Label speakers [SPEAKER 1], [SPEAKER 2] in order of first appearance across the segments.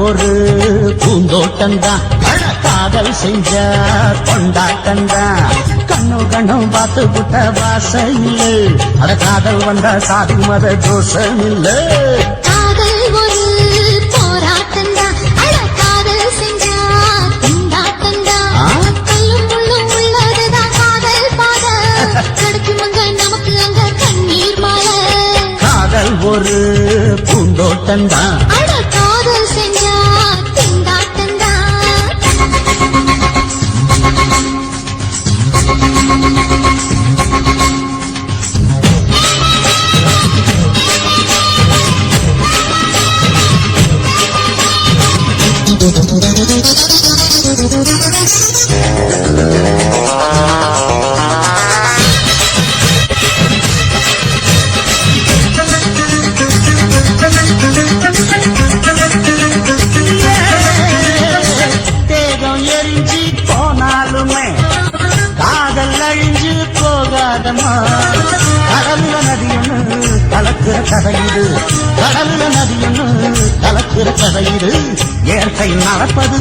[SPEAKER 1] ஒரு பூந்தோட்டந்தான் காதல் செஞ்ச கொண்டாட்டந்தான் கண்ணு கண்ணும் பார்த்து புட்ட வாசம் இல்ல அட காதல் வந்த சாதி மத தோஷம் இல்ல
[SPEAKER 2] காதல் ஒரு போராட்டந்தான் அட காதல் செஞ்ச கொண்டாட்டந்தான் கல்லும் முள்ளும் உள்ளதுதான் காதல் பாத கிடைக்கும் அங்க நமக்கு அங்க கண்ணீர் மாலை
[SPEAKER 1] காதல் ஒரு பூந்தோட்டந்தான்
[SPEAKER 2] அட காதல் செஞ்ச கொண்டாட்டந்தான்
[SPEAKER 1] தேகம் எரிஞ்சு போனாலுமே காதல் அழிஞ்சு போகாதமா கடல்ல நதியொன்னு கலக்கிற கதையிடு கடல்ல நதியொன்னு கலக்கிற கதையிடு இயற்கை நடப்பது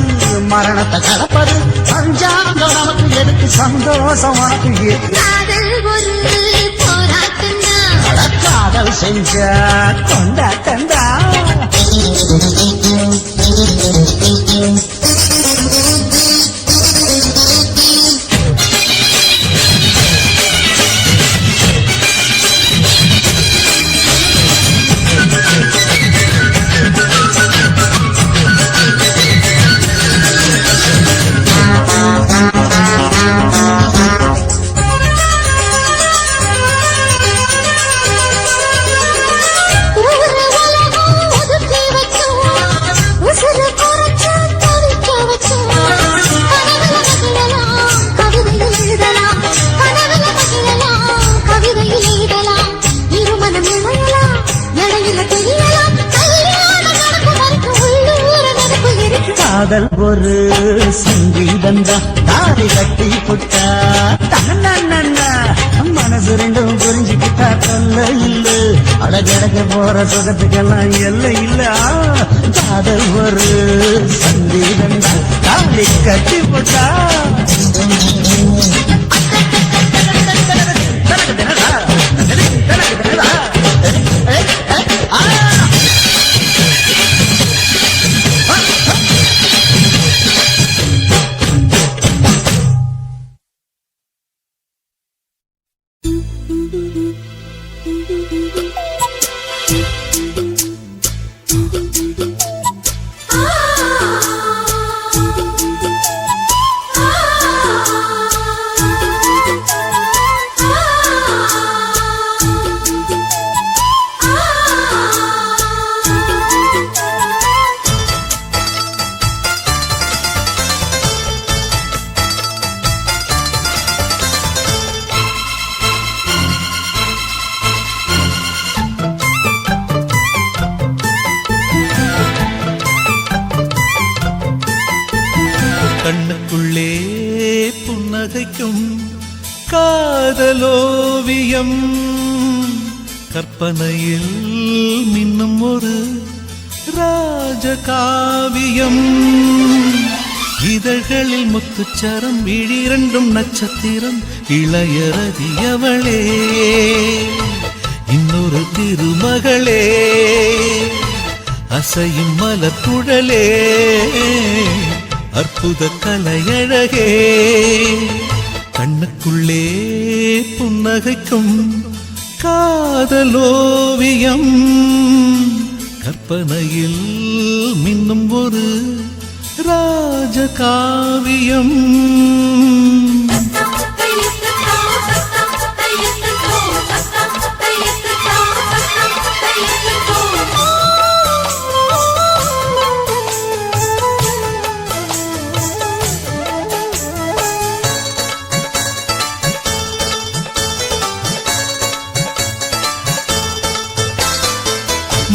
[SPEAKER 1] மரணத்தை கலப்பது பஞ்சாங்கம் நமக்கு எதுக்கு சந்தோஷம் உனக்கு எதுக்கு?
[SPEAKER 2] காதல் ஒரு போராட்டம்தான்.
[SPEAKER 1] அட காதல் செஞ்ச கொண்டாட்டந்தா
[SPEAKER 2] ஊரு உலகம் ஒதுக்கி வச்சோம். உசுரு குறைச்சு தவிக்க வச்சோம். கனவுல மகிழலாம், கவிதையில் எழுதலாம். கனவுல மகிழலாம், கவிதையில் எழுதலாம். இருமனம் இணையலாம், இடையில தெரியலாம். கல்யாணம் நடக்கும் வரைக்கும் உள்ளூர நெருப்பு இருக்கு.
[SPEAKER 1] காதல் ஒரு சங்கீதந்தா தாரி கட்டி புட்டா தன்னா மனசு ரெண்டும் புரிஞ்சுக்கிட்டா தொல்ல இல்ல அழகழக போற சுகத்துக்கெல்லாம் எல்லை இல்ல காதல் ஒரு சங்கீதந்தா தாரி கட்டி புட்டா
[SPEAKER 3] கண்ணுக்குள்ளே புன்னகைக்கும் காதலோவியம் கற்பனையில் மின்னும் ஒரு ராஜகாவியம் இதழ்களில் முத்துச்சரம் விழிரண்டும் நட்சத்திரம் இளையரதியவளே இன்னொரு திருமகளே அசையும் மலர்குழலே அற்புத கலையழகே கண்ணுக்குள்ளே புன்னகைக்கும் காதலோவியம் கற்பனையில் மின்னும் ஒரு ராஜகாவியம்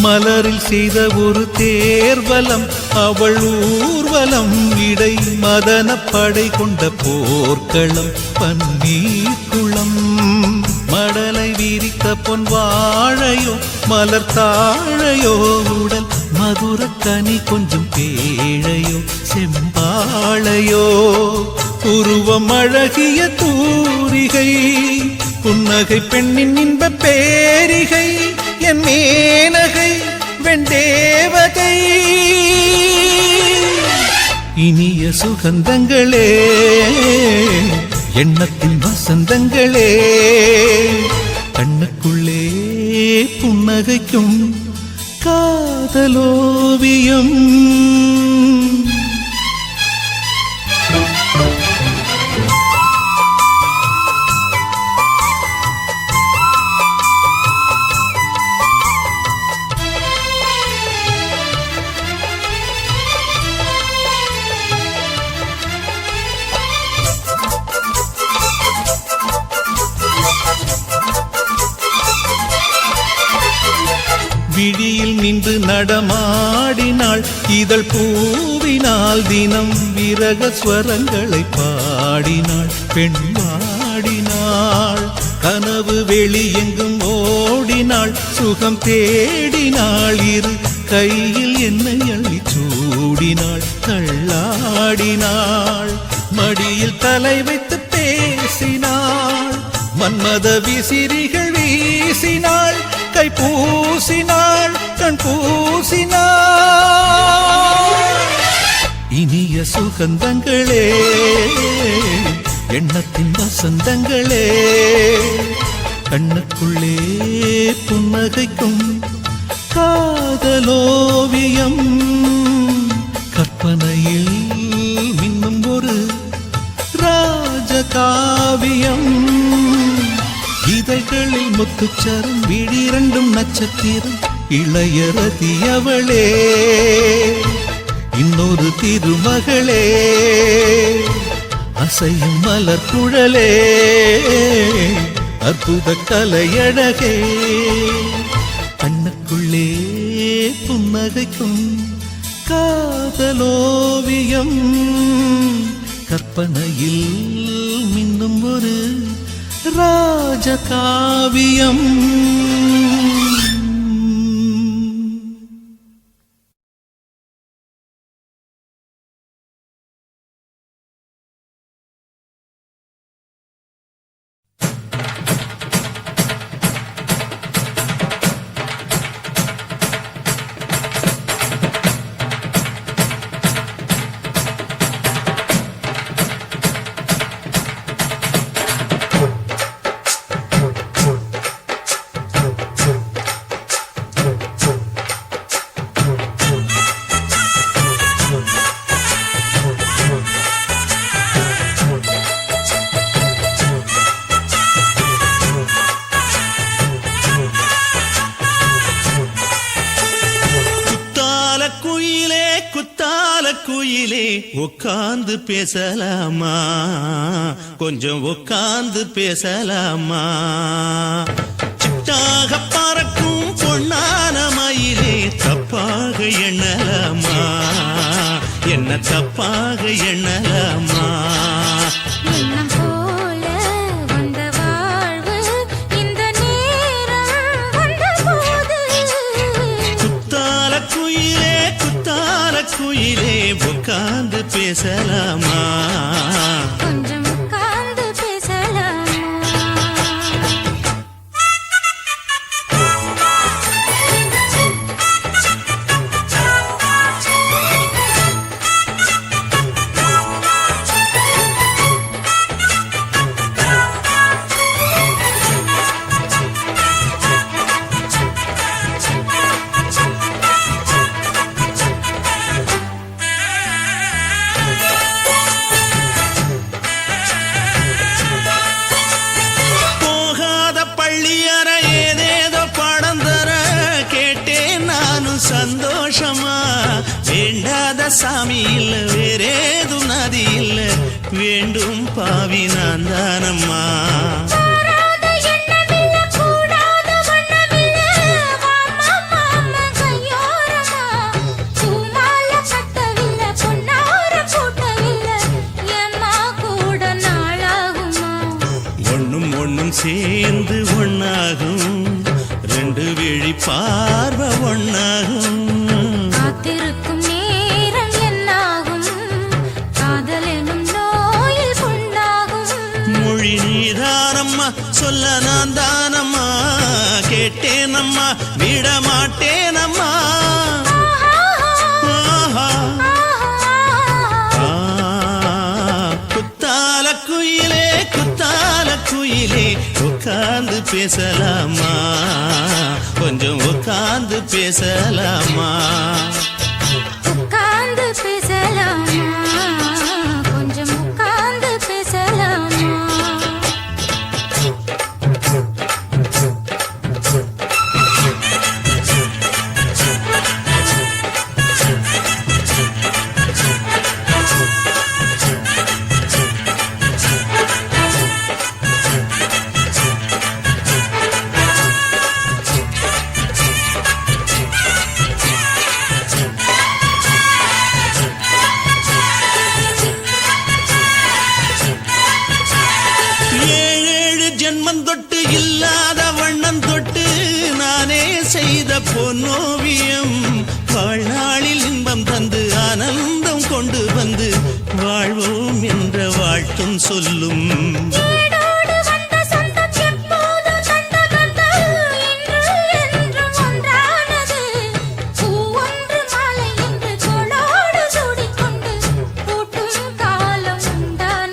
[SPEAKER 3] மலரில் செய்த ஒரு தேர்வலம் அவள் ஊர்வலம் இடை மதன படை கொண்ட போர்க்களம் பன்னீர் குளம் மடலை விரித்த பொன் வாழையோ மலர் தாழையோ உடல் மதுர கனி கொஞ்சம் பேழையோ செம்பாழையோ உருவம் அழகிய தூரிகை புன்னகை பெண்ணின் இன்ப பேரிகை என் மேனகை வெண்டேவகை இனிய சுகந்தங்களே எண்ணத்தின் வசந்தங்களே கண்ணுக்குள்ளே புன்னகைக்கும் காதலோவியம் வந்து நடமாடினாள் இதழ் பூவினால் தினம் விரக ஸ்வரங்களை பாடினாள் பெண் பாடினாள் கனவு வெளி எங்கும் ஓடினாள் சுகம் தேடினாள் இரு கையில் என்னை அள்ளி சூடினாள் தள்ளாடினாள் மடியில் தலை வைத்து பேசினாள் மன்மத விசிறிகள் வீசினாள் கை பூசினாள் கண் பூசினாள் இனிய சுகந்தங்களே எண்ணத்தின் வசந்தங்களே கண்ணுக்குள்ளே புன்னகைக்கும் காதலோவியம் கற்பனையில் மின்னும் ஒரு ராஜகாவியம் இதழ்களில் முத்துச்சரம் விழிரண்டும் நட்சத்திரம் இளையரதி அவளே இன்னொரு திருமகளே அசையும் மலர் குழலே அற்புத கலையழகே கண்ணுக்குள்ளே புன்னகைக்கும் காதலோவியம் கற்பனையில் மின்னும் ஒரு ராஜகாவியம்
[SPEAKER 4] குயிலே உட்கார்ந்து பேசலாமா கொஞ்சம் உட்கார்ந்து பேசலாமா சிட்டாக பறக்கும் பொன்னான மயிலே தப்பாக எண்ணலாமா என்ன தப்பாக எண்ணலாமா
[SPEAKER 2] எண்ணம் போல வந்த வாழ்வு இந்த நேரம் வந்தபோது
[SPEAKER 4] குத்தால குயிலே உட்கார்ந்து பேசலாமா
[SPEAKER 2] கொஞ்சம் உட்கார்ந்து பேசலாமா
[SPEAKER 4] சந்தோஷமா வேண்டாத சாமி இல்ல வேறேது நதி இல்ல வேண்டும் பாவி நான் தானம்மா ஒண்ணும் ஒண்ணும் சேர்ந்து ஒண்ணாகும் ரெண்டு விழி பார்வை ஒண்ணாகும்
[SPEAKER 2] காத்திருக்கும் நேரம் என்னாகும் காதல் எனும் நோயில் புண்ணாகும்
[SPEAKER 4] மொழி நீதானம்மா சொல்ல நான் தானம்மா கேட்டேனம்மா விட மாட்டேனம்மா குத்தால குயிலே உட்கார்ந்து பேசலாமா கொஞ்சம் உட்கார்ந்து பேசலாமா
[SPEAKER 2] உட்கார்ந்து பேசலாமா கொஞ்சம் உட்கார்ந்து பேசலாமா
[SPEAKER 4] பொன்னோவியம் வாழ்நாளில் இன்பம் தந்து ஆனந்தம் கொண்டு வந்து வாழ்வோம் என்ற வாழ்த்தும் சொல்லும்